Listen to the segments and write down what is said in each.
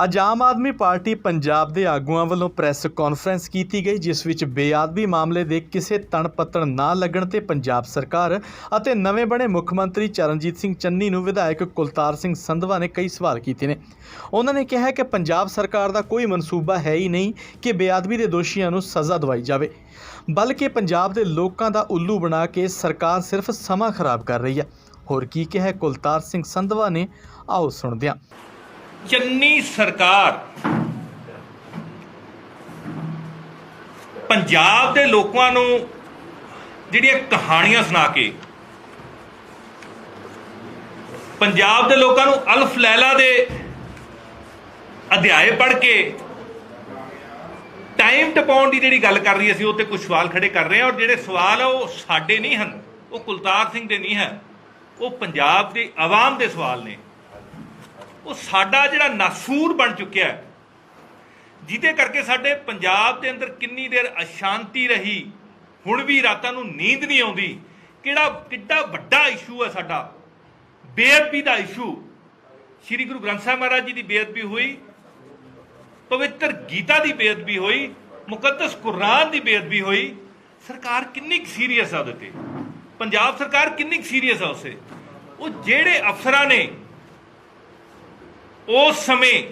ਅੱਜ ਆਮ ਆਦਮੀ ਪਾਰਟੀ ਪੰਜਾਬ ਦੇ ਆਗੂਆਂ ਵੱਲੋਂ ਪ੍ਰੈਸ ਕਾਨਫਰੰਸ ਕੀਤੀ ਗਈ, ਜਿਸ ਵਿੱਚ ਬੇਅਦਬੀ ਮਾਮਲੇ ਦੇ ਕਿਸੇ ਤਣ ਪੱਤਣ ਨਾ ਲੱਗਣ ਤੇ ਪੰਜਾਬ ਸਰਕਾਰ ਅਤੇ ਨਵੇਂ ਬਣੇ ਮੁੱਖ ਮੰਤਰੀ ਚਰਨਜੀਤ ਸਿੰਘ ਚੰਨੀ ਨੂੰ ਵਿਧਾਇਕ ਕੁਲਤਾਰ ਸਿੰਘ ਸੰਧਵਾ ਨੇ ਕਈ ਸਵਾਲ ਕੀਤੇ ਨੇ। ਉਹਨਾਂ ਨੇ ਕਿਹਾ ਕਿ ਪੰਜਾਬ ਸਰਕਾਰ ਦਾ ਕੋਈ ਮਨਸੂਬਾ ਹੈ ਹੀ ਨਹੀਂ ਕਿ ਬੇਅਦਬੀ ਦੇ ਦੋਸ਼ੀਆਂ ਨੂੰ ਸਜ਼ਾ ਦਿਵਾਈ ਜਾਵੇ, ਬਲਕਿ ਪੰਜਾਬ ਦੇ ਲੋਕਾਂ ਦਾ ਉੱਲੂ ਬਣਾ ਕੇ ਸਰਕਾਰ ਸਿਰਫ ਸਮਾਂ ਖਰਾਬ ਕਰ ਰਹੀ ਹੈ। ਹੋਰ ਕੀ ਕਿਹਾ ਕੁਲਤਾਰ ਸਿੰਘ ਸੰਧਵਾ ਨੇ, ਆਓ ਸੁਣਦੇ ਹਾਂ। ਚੰਨੀ ਸਰਕਾਰ ਪੰਜਾਬ ਦੇ ਲੋਕਾਂ ਨੂੰ ਜਿਹੜੀਆਂ ਕਹਾਣੀਆਂ ਸੁਣਾ ਕੇ, ਪੰਜਾਬ ਦੇ ਲੋਕਾਂ ਨੂੰ ਅਲਫ ਲੈਲਾ ਦੇ ਅਧਿਆਏ ਪੜ੍ਹ ਕੇ ਟਾਈਮ ਟਪਾਉਣ ਦੀ ਜਿਹੜੀ ਗੱਲ ਕਰ ਰਹੀ ਅਸੀਂ ਉਹ ਤੇ ਕੁਝ ਸਵਾਲ ਖੜੇ ਕਰ ਰਹੇ ਹਾਂ। ਔਰ ਜਿਹੜੇ ਸਵਾਲ ਆ ਉਹ ਸਾਡੇ ਨਹੀਂ ਹਨ, ਉਹ ਕੁਲਤਾਰ ਸਿੰਘ ਦੇ ਨਹੀਂ ਹੈ, ਉਹ ਪੰਜਾਬ ਦੀ ਆਵਾਮ ਦੇ ਸਵਾਲ ਨੇ। ਉਹ ਸਾਡਾ ਜਿਹੜਾ ਨਾਸੂਰ ਬਣ ਚੁੱਕਿਆ, ਜਿਹਦੇ ਕਰਕੇ ਸਾਡੇ ਪੰਜਾਬ ਦੇ ਅੰਦਰ ਕਿੰਨੀ ਦੇਰ ਅਸ਼ਾਂਤੀ ਰਹੀ, ਹੁਣ ਵੀ ਰਾਤਾਂ ਨੂੰ ਨੀਂਦ ਨਹੀਂ ਆਉਂਦੀ। ਕਿੱਡਾ ਵੱਡਾ ਇਸ਼ੂ ਹੈ ਸਾਡਾ ਬੇਅਦਬੀ ਦਾ ਇਸ਼ੂ। ਸ਼੍ਰੀ ਗੁਰੂ ਗ੍ਰੰਥ ਸਾਹਿਬ ਮਹਾਰਾਜ ਜੀ ਦੀ ਬੇਅਦਬੀ ਹੋਈ, ਪਵਿੱਤਰ ਗੀਤਾ ਦੀ ਬੇਅਦਬੀ ਹੋਈ, ਮੁਕੱਦਸ ਕੁਰਾਨ ਦੀ ਬੇਅਦਬੀ ਹੋਈ। ਸਰਕਾਰ ਕਿੰਨੀ ਸੀਰੀਅਸ ਹੈ ਉਹਦੇ ਤੇ, ਪੰਜਾਬ ਸਰਕਾਰ ਕਿੰਨੀ ਸੀਰੀਅਸ ਹੈ ਉਸੇ। ਉਹ ਜਿਹੜੇ ਅਫਸਰਾਂ ਨੇ ਉਸ ਸਮੇਂ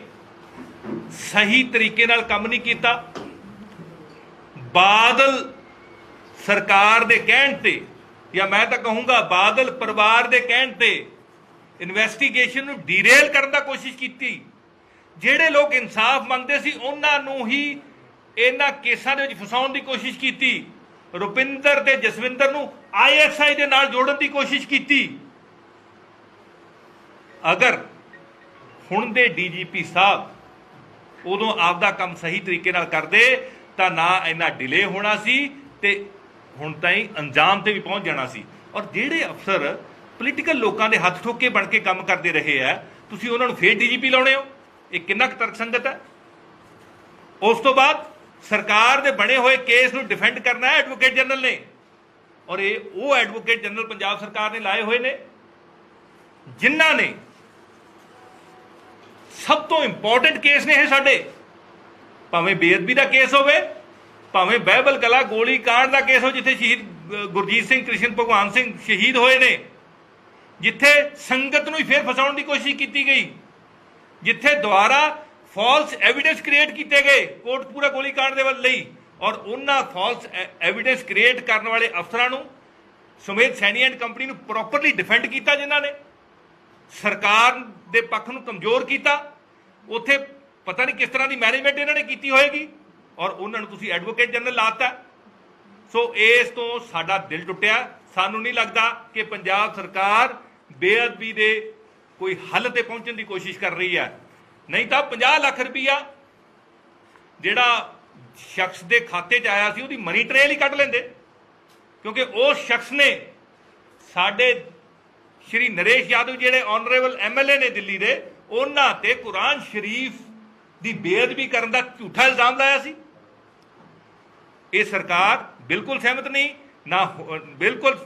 ਸਹੀ ਤਰੀਕੇ ਨਾਲ ਕੰਮ ਨਹੀਂ ਕੀਤਾ, ਬਾਦਲ ਸਰਕਾਰ ਦੇ ਕਹਿਣ ਤੇ, ਜਾਂ ਮੈਂ ਤਾਂ ਕਹੂੰਗਾ ਬਾਦਲ ਪਰਿਵਾਰ ਦੇ ਕਹਿਣ ਤੇ ਇਨਵੈਸਟੀਗੇਸ਼ਨ ਨੂੰ ਡੀਰੇਲ ਕਰਨ ਦਾ ਕੋਸ਼ਿਸ਼ ਕੀਤੀ। ਜਿਹੜੇ ਲੋਕ ਇਨਸਾਫ ਮੰਗਦੇ ਸੀ ਉਹਨਾਂ ਨੂੰ ਹੀ ਇਹਨਾਂ ਕੇਸਾਂ ਦੇ ਵਿੱਚ ਫਸਾਉਣ ਦੀ ਕੋਸ਼ਿਸ਼ ਕੀਤੀ। ਰੁਪਿੰਦਰ ਤੇ ਜਸਵਿੰਦਰ ਨੂੰ ISI ਦੇ ਨਾਲ ਜੋੜਨ ਦੀ ਕੋਸ਼ਿਸ਼ ਕੀਤੀ। ਅਗਰ ਹੁਣ ਦੇ DGP ਸਾਹਿਬ ਉਦੋਂ ਆਪਦਾ ਕੰਮ ਸਹੀ ਤਰੀਕੇ ਨਾਲ ਕਰਦੇ ਤਾਂ ਨਾ ਇੰਨਾ ਡਿਲੇ ਹੋਣਾ ਸੀ ਤੇ ਹੁਣ ਤਾਈਂ ਅੰਜਾਮ ਤੇ ਵੀ ਪਹੁੰਚ ਜਾਣਾ ਸੀ। ਔਰ ਜਿਹੜੇ ਅਫਸਰ ਪੋਲੀਟੀਕਲ ਲੋਕਾਂ ਦੇ ਹੱਥ ਠੋਕੇ ਬਣ ਕੇ ਕੰਮ ਕਰਦੇ ਰਹੇ ਆ, ਤੁਸੀਂ ਉਹਨਾਂ ਨੂੰ ਫੇਰ DGP ਲਾਉਣੇ ਹੋ, ਇਹ ਕਿੰਨਾ ਕੁ ਤਰਕਸੰਗਤ ਹੈ। ਉਸ ਤੋਂ ਬਾਅਦ ਸਰਕਾਰ ਦੇ ਬਣੇ ਹੋਏ ਕੇਸ ਨੂੰ ਡਿਫੈਂਡ ਕਰਨਾ ਹੈ ਐਡਵੋਕੇਟ ਜਨਰਲ ਨੇ, ਔਰ ਇਹ ਉਹ ਐਡਵੋਕੇਟ ਜਨਰਲ ਪੰਜਾਬ ਸਰਕਾਰ ਨੇ ਲਾਏ ਹੋਏ ਨੇ ਜਿਨ੍ਹਾਂ ਨੇ ਸਭ ਤੋਂ ਇੰਪੋਰਟੈਂਟ ਕੇਸ ਨੇ ਇਹ ਸਾਡੇ, ਭਾਵੇਂ ਬੇਅਦਬੀ ਦਾ ਕੇਸ ਹੋਵੇ, ਭਾਵੇਂ ਬਾਈਬਲ ਕਲਾ ਗੋਲੀ ਕਾਂਡ ਦਾ ਕੇਸ ਹੋ, ਜਿੱਥੇ ਸ਼ਹੀਦ ਗੁਰਜੀਤ ਸਿੰਘ ਕ੍ਰਿਸ਼ਨ ਭਗਵਾਨ ਸਿੰਘ ਸ਼ਹੀਦ ਹੋਏ ਨੇ, ਜਿੱਥੇ ਸੰਗਤ ਨੂੰ ਹੀ ਫੇਰ ਫਸਾਉਣ ਦੀ ਕੋਸ਼ਿਸ਼ ਕੀਤੀ ਗਈ, ਜਿੱਥੇ ਦੁਆਰਾ ਫਾਲਸ ਐਵੀਡੈਂਸ ਕ੍ਰੀਏਟ ਕੀਤੇ ਗਏ ਕੋਟਕਪੂਰਾ ਗੋਲੀ ਕਾਂਡ ਦੇ ਵੱਲ ਲਈ। ਔਰ ਉਹਨਾਂ ਫਾਲਸ ਐਵੀਡੈਂਸ ਕ੍ਰੀਏਟ ਕਰਨ ਵਾਲੇ ਅਫਸਰਾਂ ਨੂੰ ਸੁਮੇਧ ਸੈਣੀ ਐਂਡ ਕੰਪਨੀ ਨੂੰ ਪ੍ਰੋਪਰਲੀ ਡਿਫੈਂਡ ਕੀਤਾ, ਜਿਨ੍ਹਾਂ ਨੇ ਸਰਕਾਰ ਦੇ ਪੱਖ ਨੂੰ ਕਮਜ਼ੋਰ ਕੀਤਾ। ਉੱਥੇ ਪਤਾ ਨਹੀਂ ਕਿਸ ਤਰ੍ਹਾਂ ਦੀ ਮੈਨੇਜਮੈਂਟ ਇਹਨਾਂ ਨੇ ਕੀਤੀ ਹੋਏਗੀ, ਔਰ ਉਹਨਾਂ ਨੂੰ ਤੁਸੀਂ ਐਡਵੋਕੇਟ ਜਨਰਲ ਲਾਤਾ। ਸੋ ਇਸ ਤੋਂ ਸਾਡਾ ਦਿਲ ਟੁੱਟਿਆ। ਸਾਨੂੰ ਨਹੀਂ ਲੱਗਦਾ ਕਿ ਪੰਜਾਬ ਸਰਕਾਰ ਬੇਅਦਬੀ ਦੇ ਕੋਈ ਹੱਲ ਤੇ ਪਹੁੰਚਣ ਦੀ ਕੋਸ਼ਿਸ਼ ਕਰ ਰਹੀ ਹੈ। ਨਹੀਂ ਤਾਂ 50 ਲੱਖ ਰੁਪਈਆ ਜਿਹੜਾ ਸ਼ਖਸ ਦੇ ਖਾਤੇ 'ਚ ਆਇਆ ਸੀ ਉਹਦੀ ਮਨੀ ਟ੍ਰੇਲ ਹੀ ਕੱਢ ਲੈਂਦੇ, ਕਿਉਂਕਿ ਉਸ ਸ਼ਖਸ ਨੇ ਸਾਡੇ ਸ਼੍ਰੀ ਨਰੇਸ਼ ਯਾਦਵ ਜਿਹੜੇ ਆਨਰੇਬਲ MLA ਨੇ ਦਿੱਲੀ ਦੇ, ਉਹਨਾਂ ਤੇ ਕੁਰਾਨ ਸ਼ਰੀਫ ਦੀ ਬੇਅਦਬੀ ਕਰਨ ਦਾ ਝੂਠਾ ਇਲਜ਼ਾਮ ਲਾਇਆ ਸੀ। ਇਹ ਸਰਕਾਰ ਬਿਲਕੁਲ ਸਹਿਮਤ ਨਹੀਂ, ਨਾ ਬਿਲਕੁਲ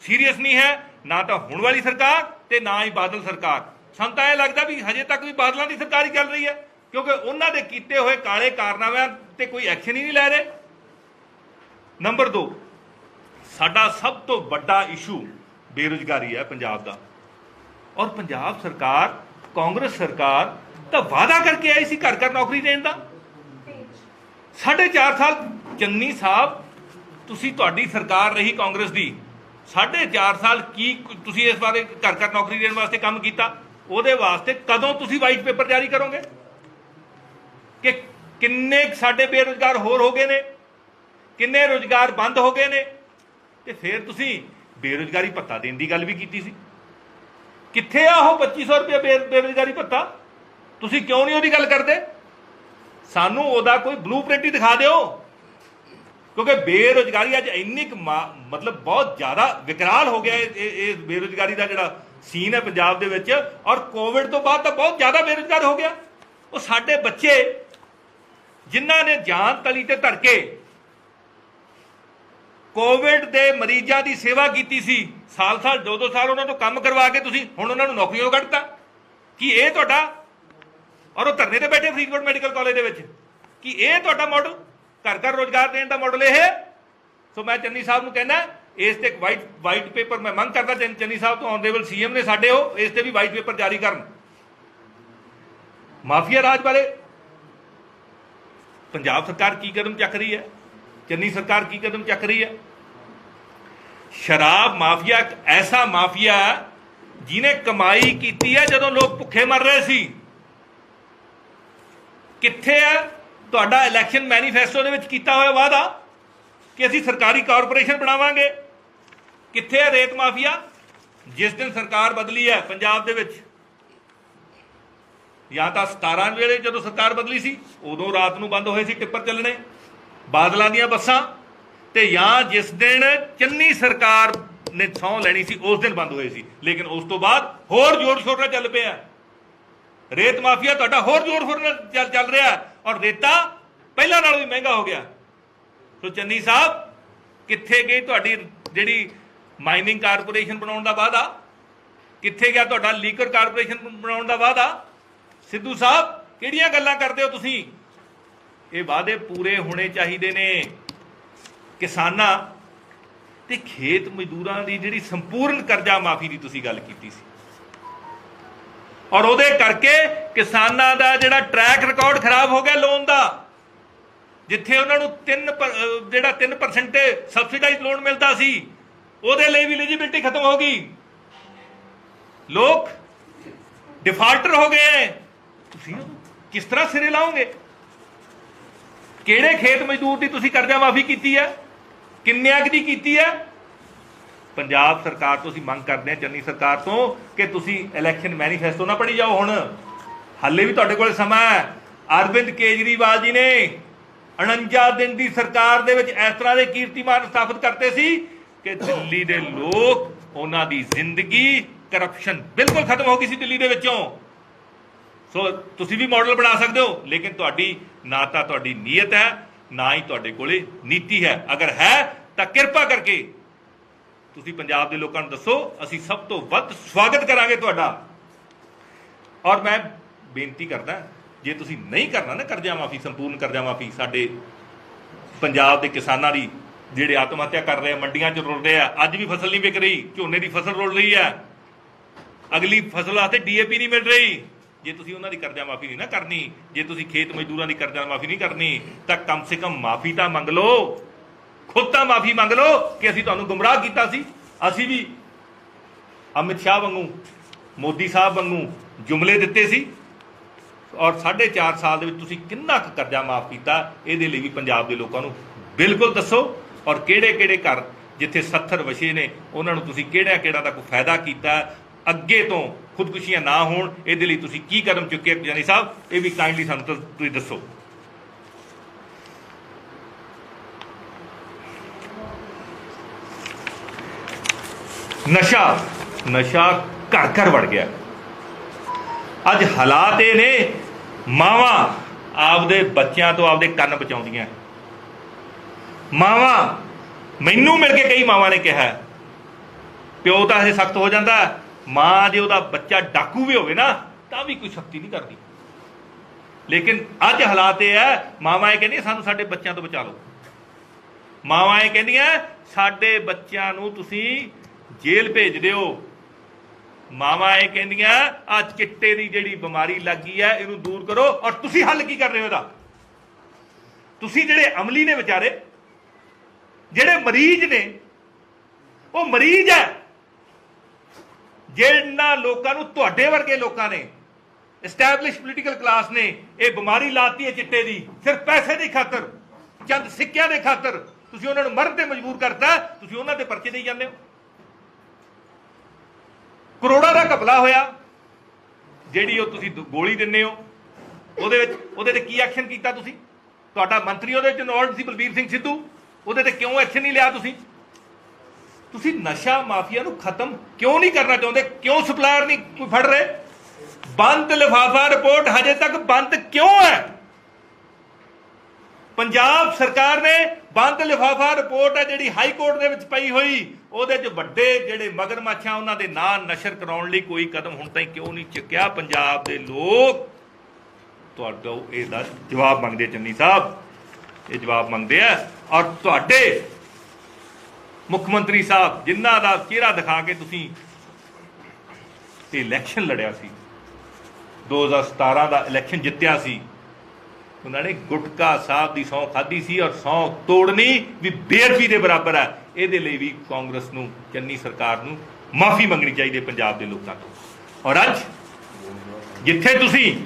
ਸੀਰੀਅਸ ਨਹੀਂ ਹੈ, ਨਾ ਤਾਂ ਹੁਣ ਵਾਲੀ ਸਰਕਾਰ ਤੇ ਨਾ ਹੀ ਬਾਦਲ ਸਰਕਾਰ। ਸਾਨੂੰ ਤਾਂ ਇਹ ਲੱਗਦਾ ਵੀ ਹਜੇ ਤੱਕ ਵੀ ਬਾਦਲਾਂ ਦੀ ਸਰਕਾਰ ਹੀ ਚੱਲ ਰਹੀ ਹੈ, ਕਿਉਂਕਿ ਉਹਨਾਂ ਦੇ ਕੀਤੇ ਹੋਏ ਕਾਲੇ ਕਾਰਨਾਮਿਆਂ ਤੇ ਕੋਈ ਐਕਸ਼ਨ ਹੀ ਨਹੀਂ ਲੈ ਰਹੇ। ਨੰਬਰ 2, ਸਾਡਾ ਸਭ ਤੋਂ ਵੱਡਾ ਇਸ਼ੂ ਬੇਰੁਜ਼ਗਾਰੀ ਹੈ ਪੰਜਾਬ ਦਾ। ਔਰ ਪੰਜਾਬ ਸਰਕਾਰ, ਕਾਂਗਰਸ ਸਰਕਾਰ ਤਾਂ ਵਾਅਦਾ ਕਰਕੇ ਆਈ ਸੀ ਘਰ ਘਰ ਨੌਕਰੀ ਦੇਣ ਦਾ। 4.5 ਸਾਲ ਚੰਨੀ ਸਾਹਿਬ ਤੁਸੀਂ, ਤੁਹਾਡੀ ਸਰਕਾਰ ਰਹੀ ਕਾਂਗਰਸ ਦੀ, 4.5 ਸਾਲ ਕੀ ਤੁਸੀਂ ਇਸ ਬਾਰੇ ਘਰ ਘਰ ਨੌਕਰੀ ਦੇਣ ਵਾਸਤੇ ਕੰਮ ਕੀਤਾ? ਉਹਦੇ ਵਾਸਤੇ ਕਦੋਂ ਤੁਸੀਂ ਵਾਈਟ ਪੇਪਰ ਜਾਰੀ ਕਰੋਗੇ ਕਿ ਕਿੰਨੇ ਸਾਡੇ ਬੇਰੁਜ਼ਗਾਰ ਹੋਰ ਹੋ ਗਏ ਨੇ, ਕਿੰਨੇ ਰੁਜ਼ਗਾਰ ਬੰਦ ਹੋ ਗਏ ਨੇ? ਤੇ ਫਿਰ ਤੁਸੀਂ ਬੇਰੁਜ਼ਗਾਰੀ ਭੱਤਾ ਦੇਣ ਦੀ ਗੱਲ ਵੀ ਕੀਤੀ ਸੀ। ਕਿੱਥੇ ਆ ਉਹ 2500 ਰੁਪਏ ਬੇਰੁਜ਼ਗਾਰੀ ਭੱਤਾ? ਤੁਸੀਂ ਕਿਉਂ ਨਹੀਂ ਉਹਦੀ ਗੱਲ ਕਰਦੇ? ਸਾਨੂੰ ਉਹਦਾ ਕੋਈ ਬਲੂਪ੍ਰਿੰਟ ਹੀ ਦਿਖਾ ਦਿਓ, ਕਿਉਂਕਿ ਬੇਰੁਜ਼ਗਾਰੀ ਅੱਜ ਇੰਨੀ ਮਤਲਬ ਬਹੁਤ ਜ਼ਿਆਦਾ ਵਿਕਰਾਲ ਹੋ ਗਿਆ ਇਹ ਬੇਰੁਜ਼ਗਾਰੀ ਦਾ ਜਿਹੜਾ ਸੀਨ ਹੈ ਪੰਜਾਬ ਦੇ ਵਿੱਚ। ਔਰ ਕੋਵਿਡ ਤੋਂ ਬਾਅਦ ਤਾਂ ਬਹੁਤ ਜ਼ਿਆਦਾ ਬੇਰੁਜ਼ਗਾਰ ਹੋ ਗਿਆ। ਉਹ ਸਾਡੇ ਬੱਚੇ ਜਿਨ੍ਹਾਂ ਨੇ ਜਾਨ ਤਲੀ ਤੇ ਧਰ ਕੇ ਕੋਵਿਡ ਦੇ ਮਰੀਜ਼ਾਂ ਦੀ ਸੇਵਾ ਕੀਤੀ ਸੀ, ਸਾਲ-ਸਾਲ 2-2 ਸਾਲ ਉਹਨਾਂ ਤੋਂ ਕੰਮ ਕਰਵਾ ਕੇ ਤੁਸੀਂ ਹੁਣ ਉਹਨਾਂ ਨੂੰ ਨੌਕਰੀਆਂ ਕੱਢਤਾ। ਕੀ ਇਹ ਤੁਹਾਡਾ ਔਰ ਉਹ ਧਰਨੇ ਤੇ ਬੈਠੇ ਫਰੀਦਕੋਟ ਮੈਡੀਕਲ ਕਾਲਜ ਦੇ ਵਿੱਚ। ਕਿ ਇਹ ਤੁਹਾਡਾ ਮਾਡਲ, ਘਰ ਘਰ ਰੋਜ਼ਗਾਰ ਦੇਣ ਦਾ ਮਾਡਲ ਇਹ ਹੈ? ਸੋ ਮੈਂ ਚੰਨੀ ਸਾਹਿਬ ਨੂੰ ਕਹਿੰਦਾ ਇਸ ਤੇ ਇੱਕ ਵਾਈਟ ਪੇਪਰ ਮੈਂ ਮੰਗ ਕਰਦਾ ਚੰਨੀ ਸਾਹਿਬ ਤੋਂ, ਆਨਰੇਬਲ ਸੀਐਮ ਨੇ ਸਾਡੇ, ਉਹ ਇਸ ਤੇ ਵੀ ਵਾਈਟ ਪੇਪਰ ਜਾਰੀ ਕਰਨ। ਮਾਫੀਆ ਰਾਜ ਬਾਰੇ ਪੰਜਾਬ ਸਰਕਾਰ ਕੀ ਕਦਮ ਚੱਕ ਰਹੀ ਹੈ, ਚੰਨੀ ਸਰਕਾਰ ਕੀ ਕਦਮ ਚੱਕ ਰਹੀ ਹੈ? ਸ਼ਰਾਬ ਮਾਫੀਆ ਇੱਕ ਐਸਾ ਮਾਫੀਆ ਜਿਹਨੇ ਕਮਾਈ ਕੀਤੀ ਹੈ ਜਦੋਂ ਲੋਕ ਭੁੱਖੇ ਮਰ ਰਹੇ ਸੀ। ਕਿੱਥੇ ਹੈ ਤੁਹਾਡਾ ਇਲੈਕਸ਼ਨ ਮੈਨੀਫੈਸਟੋ ਦੇ ਵਿੱਚ ਕੀਤਾ ਹੋਇਆ ਵਾਅਦਾ ਕਿ ਅਸੀਂ ਸਰਕਾਰੀ ਕਾਰਪੋਰੇਸ਼ਨ ਬਣਾਵਾਂਗੇ? ਕਿੱਥੇ ਹੈ ਰੇਤ ਮਾਫੀਆ? ਜਿਸ ਦਿਨ ਸਰਕਾਰ ਬਦਲੀ ਹੈ ਪੰਜਾਬ ਦੇ ਵਿੱਚ, ਜਾਂ ਤਾਂ 17 ਵੇਲੇ ਜਦੋਂ ਸਰਕਾਰ ਬਦਲੀ ਸੀ ਉਦੋਂ ਰਾਤ ਨੂੰ ਬੰਦ ਹੋਏ ਸੀ ਟਿੱਪਰ ਚੱਲਣੇ ਬਾਦਲਾਂ ਦੀਆਂ ਬੱਸਾਂ, ਤੇ ਜਾਂ ਜਿਸ ਦਿਨ ਚੰਨੀ ਸਰਕਾਰ ਨੇ ਸਹੁੰ ਲੈਣੀ ਸੀ ਉਸ ਦਿਨ ਬੰਦ ਹੋਏ ਸੀ। ਲੇਕਿਨ ਉਸ ਤੋਂ ਬਾਅਦ ਹੋਰ ਜ਼ੋਰ ਸ਼ੋਰ ਨਾਲ ਚੱਲ ਪਿਆ ਰੇਤ ਮਾਫੀਆ, ਤੁਹਾਡਾ ਹੋਰ ਜ਼ੋਰ ਸ਼ੋਰ ਨਾਲ ਚੱਲ ਰਿਹਾ, ਔਰ ਰੇਤਾ ਪਹਿਲਾਂ ਨਾਲੋਂ ਵੀ ਮਹਿੰਗਾ ਹੋ ਗਿਆ। ਸੋ ਚੰਨੀ ਸਾਹਿਬ, ਕਿੱਥੇ ਗਈ ਤੁਹਾਡੀ ਜਿਹੜੀ ਮਾਈਨਿੰਗ ਕਾਰਪੋਰੇਸ਼ਨ ਬਣਾਉਣ ਦਾ ਵਾਅਦਾ? ਕਿੱਥੇ ਗਿਆ ਤੁਹਾਡਾ ਲੀਕਰ ਕਾਰਪੋਰੇਸ਼ਨ ਬਣਾਉਣ ਦਾ ਵਾਅਦਾ? ਸਿੱਧੂ ਸਾਹਿਬ, ਕਿਹੜੀਆਂ ਗੱਲਾਂ ਕਰਦੇ ਹੋ ਤੁਸੀਂ? ਇਹ ਵਾਅਦੇ ਪੂਰੇ ਹੋਣੇ ਚਾਹੀਦੇ ਨੇ। ਕਿਸਾਨਾਂ ਤੇ ਖੇਤ ਮਜ਼ਦੂਰਾਂ ਦੀ ਜਿਹੜੀ ਸੰਪੂਰਨ ਕਰਜ਼ਾ ਮਾਫੀ ਦੀ ਤੁਸੀਂ ਗੱਲ ਕੀਤੀ ਸੀ, ਔਰ ਉਹਦੇ ਕਰਕੇ ਕਿਸਾਨਾਂ ਦਾ ਜਿਹੜਾ ਟਰੈਕ ਰਿਕਾਰਡ ਖਰਾਬ ਹੋ ਗਿਆ ਲੋਨ ਦਾ। ਜਿੱਥੇ ਉਹਨਾਂ ਨੂੰ 3% ਸਬਸਿਡਾਈਜ਼ ਲੋਨ ਮਿਲਦਾ ਸੀ, ਉਹਦੇ ਲਈ ਵੀ ਐਲੀਜੀਬਿਲਟੀ ਖਤਮ ਹੋ ਗਈ। ਲੋਕ ਡਿਫਾਲਟਰ ਹੋ ਗਏ। ਤੁਸੀਂ ਕਿਸ ਤਰ੍ਹਾਂ ਸਿਰੇ ਲਾਓਗੇ? ਕਿਹੜੇ ਖੇਤ ਮਜ਼ਦੂਰ ਦੀ ਤੁਸੀਂ ਕਰਜ਼ਾ ਮਾਫੀ ਕੀਤੀ ਹੈ? ਕਿੰਨਿਆਂ ਦੀ ਕੀਤੀ ਹੈ? ਪੰਜਾਬ ਸਰਕਾਰ ਤੋਂ ਅਸੀਂ ਮੰਗ ਕਰਦੇ ਹਾਂ, ਚੰਨੀ ਸਰਕਾਰ ਤੋਂ, ਕਿ ਤੁਸੀਂ ਇਲੈਕਸ਼ਨ ਮੈਨੀਫੈਸਟੋ ਨਾ ਪੜ੍ਹੀ ਜਾਓ। ਹੁਣ ਹਾਲੇ ਵੀ ਤੁਹਾਡੇ ਕੋਲ ਸਮਾਂ ਹੈ। ਅਰਵਿੰਦ ਕੇਜਰੀਵਾਲ ਜੀ ਨੇ 49 ਦਿਨ ਦੀ ਸਰਕਾਰ ਦੇ ਵਿੱਚ ਇਸ ਤਰ੍ਹਾਂ ਦੇ ਕੀਰਤੀਮਾਨ ਸਥਾਪਿਤ ਕਰਤੇ ਸੀ ਕਿ ਦਿੱਲੀ ਦੇ ਲੋਕ, ਉਹਨਾਂ ਦੀ ਜ਼ਿੰਦਗੀ, ਕਰਪਸ਼ਨ ਬਿਲਕੁਲ ਖਤਮ ਹੋ ਗਈ ਸੀ ਦਿੱਲੀ ਦੇ ਵਿੱਚੋਂ। ਸੋ ਤੁਸੀਂ ਵੀ ਮਾਡਲ ਬਣਾ ਸਕਦੇ ਹੋ, ਲੇਕਿਨ ਤੁਹਾਡੀ ਨਾ ਤਾਂ ਤੁਹਾਡੀ ਨੀਅਤ ਹੈ, ਨਾ ਹੀ ਤੁਹਾਡੇ ਕੋਲੇ ਨੀਤੀ ਹੈ। ਅਗਰ ਹੈ ਤਾਂ ਕਿਰਪਾ ਕਰਕੇ ਤੁਸੀਂ ਪੰਜਾਬ ਦੇ ਲੋਕਾਂ ਨੂੰ ਦੱਸੋ, ਅਸੀਂ ਸਭ ਤੋਂ ਵੱਧ ਸਵਾਗਤ ਕਰਾਂਗੇ ਤੁਹਾਡਾ। ਔਰ ਮੈਂ ਬੇਨਤੀ ਕਰਦਾ, ਜੇ ਤੁਸੀਂ ਨਹੀਂ ਕਰਨਾ ਨਾ ਕਰਜ਼ਾ ਮਾਫੀ, ਸੰਪੂਰਨ ਕਰਜ਼ਾ ਮਾਫੀ, ਸਾਡੇ ਪੰਜਾਬ ਦੇ ਕਿਸਾਨਾਂ ਦੀ ਜਿਹੜੇ ਆਤਮ ਹੱਤਿਆ ਕਰ ਰਹੇ ਆ, ਮੰਡੀਆਂ 'ਚ ਰੁਲ ਰਹੇ ਆ, ਅੱਜ ਵੀ ਫਸਲ ਨਹੀਂ ਵਿਕ ਰਹੀ, ਝੋਨੇ ਦੀ ਫਸਲ ਰੁਲ ਰਹੀ ਹੈ, ਅਗਲੀ ਫਸਲ ਵਾਸਤੇ DAP ਨਹੀਂ ਮਿਲ ਰਹੀ। ਜੇ ਤੁਸੀਂ ਉਹਨਾਂ ਦੀ ਕਰਜ਼ਾ ਮਾਫੀ ਨਹੀਂ ਨਾ ਕਰਨੀ, ਜੇ ਤੁਸੀਂ ਖੇਤ ਮਜ਼ਦੂਰਾਂ ਦੀ ਕਰਜ਼ਾ ਮਾਫੀ ਨਹੀਂ ਕਰਨੀ, ਤਾਂ ਕਮ ਸੇ ਕਮ ਮਾਫੀ ਤਾਂ ਮੰਗ ਲਓ, ਖੁਦ ਤਾਂ ਮਾਫੀ ਮੰਗ ਲਓ ਕਿ ਅਸੀਂ ਤੁਹਾਨੂੰ ਗੁੰਮਰਾਹ ਕੀਤਾ ਸੀ। ਅਸੀਂ ਵੀ ਅਮਿਤ ਸ਼ਾਹ ਵਾਂਗੂ, ਮੋਦੀ ਸਾਹਿਬ ਵਾਂਗੂ ਜੁਮਲੇ ਦਿੱਤੇ ਸੀ, ਔਰ 4.5 ਸਾਲ ਦੇ ਵਿੱਚ ਤੁਸੀਂ ਕਿੰਨਾ ਕੁ ਕਰਜ਼ਾ ਮਾਫ ਕੀਤਾ, ਇਹਦੇ ਲਈ ਵੀ ਪੰਜਾਬ ਦੇ ਲੋਕਾਂ ਨੂੰ ਬਿਲਕੁਲ ਦੱਸੋ। ਔਰ ਕਿਹੜੇ ਕਿਹੜੇ ਘਰ ਜਿੱਥੇ 70 ਵਛੇ ਨੇ, ਉਹਨਾਂ ਨੂੰ ਤੁਸੀਂ ਕਿਹੜਾ ਦਾ ਕੋਈ ਫਾਇਦਾ ਕੀਤਾ, ਅੱਗੇ ਤੋਂ ਖੁਦਕੁਸ਼ੀਆਂ ਨਾ ਹੋਣ, ਇਹਦੇ ਲਈ ਤੁਸੀਂ ਕੀ ਕਦਮ ਚੁੱਕੇ ਜਾਨੀ ਸਾਹਿਬ, ਇਹ ਵੀ ਕਾਈਂਡਲੀ ਸਾਨੂੰ ਤੁਸੀਂ ਦੱਸੋ। ਨਸ਼ਾ ਘਰ ਘਰ ਵੜ ਗਿਆ। ਅੱਜ ਹਾਲਾਤ ਇਹ ਨੇ, ਮਾਵਾਂ ਆਪਦੇ ਬੱਚਿਆਂ ਤੋਂ ਆਪਦੇ ਕੰਨ ਬਚਾਉਂਦੀਆਂ। ਮਾਵਾਂ, ਮੈਨੂੰ ਮਿਲ ਕੇ ਕਈ ਮਾਵਾਂ ਨੇ ਕਿਹਾ, ਪਿਓ ਤਾਂ ਇਹ ਸਖਤ ਹੋ ਜਾਂਦਾ, ਮਾਂ ਜੇ ਉਹਦਾ ਬੱਚਾ ਡਾਕੂ ਵੀ ਹੋਵੇ ਨਾ ਤਾਂ ਵੀ ਕੋਈ ਸਖਤੀ ਨਹੀਂ ਕਰਦੀ। ਲੇਕਿਨ ਅੱਜ ਹਾਲਾਤ ਇਹ ਹੈ, ਮਾਵਾਂ ਇਹ ਕਹਿੰਦੀਆਂ ਸਾਨੂੰ ਸਾਡੇ ਬੱਚਿਆਂ ਤੋਂ ਬਚਾ ਲਓ। ਮਾਵਾਂ ਇਹ ਕਹਿੰਦੀਆਂ ਸਾਡੇ ਬੱਚਿਆਂ ਨੂੰ ਤੁਸੀਂ ਜੇਲ੍ਹ ਭੇਜ ਦਿਓ। ਮਾਵਾਂ ਇਹ ਕਹਿੰਦੀਆਂ ਆ ਚਿੱਟੇ ਦੀ ਜਿਹੜੀ ਬਿਮਾਰੀ ਲੱਗੀ ਹੈ ਇਹਨੂੰ ਦੂਰ ਕਰੋ। ਔਰ ਤੁਸੀਂ ਹੱਲ ਕੀ ਕਰ ਰਹੇ ਹੋ ਇਹਦਾ? ਤੁਸੀਂ ਜਿਹੜੇ ਅਮਲੀ ਨੇ ਵਿਚਾਰੇ, ਜਿਹੜੇ ਮਰੀਜ਼ ਨੇ, ਉਹ ਮਰੀਜ਼ ਹੈ। ਜਿਹਨਾਂ ਲੋਕਾਂ ਨੂੰ, ਤੁਹਾਡੇ ਵਰਗੇ ਲੋਕਾਂ ਨੇ, ਐਸਟੈਬਲਿਸ਼ ਪੋਲੀਟੀਕਲ ਕਲਾਸ ਨੇ ਇਹ ਬਿਮਾਰੀ ਲਾਤੀ ਹੈ ਚਿੱਟੇ ਦੀ, ਸਿਰਫ ਪੈਸੇ ਦੀ ਖਾਤਰ, ਚੰਦ ਸਿੱਕਿਆਂ ਦੇ ਖਾਤਰ ਤੁਸੀਂ ਉਹਨਾਂ ਨੂੰ ਮਰਨ ਤੇ ਮਜਬੂਰ ਕਰਤਾ। ਤੁਸੀਂ ਉਹਨਾਂ ਦੇ ਪਰਚੇ ਦੇਈ ਜਾਂਦੇ ਹੋ। ਕਰੋੜਾਂ ਦਾ ਘਪਲਾ ਹੋਇਆ, ਜਿਹੜੀ ਉਹ ਤੁਸੀਂ ਗੋਲੀ ਦਿੰਦੇ ਹੋ, ਉਹਦੇ ਤੇ ਕੀ ਐਕਸ਼ਨ ਕੀਤਾ ਤੁਸੀਂ? ਤੁਹਾਡਾ ਮੰਤਰੀ ਉਹਦੇ ਵਿੱਚ ਇਨਵੋਲਵਡ ਸੀ, ਬਲਬੀਰ ਸਿੰਘ ਸਿੱਧੂ, ਉਹਦੇ ਤੇ ਕਿਉਂ ਐਕਸ਼ਨ ਨਹੀਂ ਲਿਆ ਤੁਸੀਂ? ਤੁਸੀਂ ਨਸ਼ਾ ਮਾਫੀਆ ਨੂੰ ਖਤਮ ਕਿਉਂ ਨਹੀਂ ਕਰਨਾ ਚਾਹੁੰਦੇ? ਕਿਉਂ ਸਪਲਾਇਰ ਨਹੀਂ ਕੋਈ ਫੜ ਰਹੇ? ਬੰਦ ਲਿਫਾਫਾ ਰਿਪੋਰਟ ਹਜੇ ਤੱਕ ਬੰਦ ਕਿਉਂ ਹੈ? ਪੰਜਾਬ ਸਰਕਾਰ ਨੇ ਬੰਦ ਲਿਫਾਫਾ ਰਿਪੋਰਟ ਹੈ ਜਿਹੜੀ ਹਾਈ ਕੋਰਟ ਦੇ ਵਿੱਚ ਪਈ ਹੋਈ, ਉਹਦੇ 'ਚ ਵੱਡੇ ਜਿਹੜੇ ਮਗਰਮੱਛਾਂ ਉਹਨਾਂ ਦੇ ਨਾਂ ਨਸ਼ਰ ਕਰਾਉਣ ਲਈ ਕੋਈ ਕਦਮ ਹੁਣ ਤਾਈਂ ਕਿਉਂ ਨਹੀਂ ਚੁੱਕਿਆ? ਪੰਜਾਬ ਦੇ ਲੋਕ ਤੁਹਾਡਾ ਇਹਦਾ ਜਵਾਬ ਮੰਗਦੇ ਚੰਨੀ ਸਾਹਿਬ, ਇਹ ਜਵਾਬ ਮੰਗਦੇ ਆ। ਔਰ ਤੁਹਾਡੇ ਮੁੱਖ ਮੰਤਰੀ ਸਾਹਿਬ ਜਿਨ੍ਹਾਂ ਦਾ ਚਿਹਰਾ ਦਿਖਾ ਕੇ ਤੁਸੀਂ ਇਹ ਇਲੈਕਸ਼ਨ ਲੜਿਆ ਸੀ, 2017 ਦਾ ਇਲੈਕਸ਼ਨ ਜਿੱਤਿਆ ਸੀ, ਉਹਨਾਂ ਨੇ ਗੁਟਕਾ ਸਾਹਿਬ ਦੀ ਸਹੁੰ ਖਾਧੀ ਸੀ ਔਰ ਸਹੁੰ ਤੋੜਨੀ ਵੀ ਬੇਅਦਬੀ ਦੇ ਬਰਾਬਰ ਹੈ। ਇਹਦੇ ਲਈ ਵੀ ਕਾਂਗਰਸ ਨੂੰ, ਚੰਨੀ ਸਰਕਾਰ ਨੂੰ ਮਾਫੀ ਮੰਗਣੀ ਚਾਹੀਦੀ ਪੰਜਾਬ ਦੇ ਲੋਕਾਂ ਤੋਂ। ਔਰ ਅੱਜ ਜਿੱਥੇ ਤੁਸੀਂ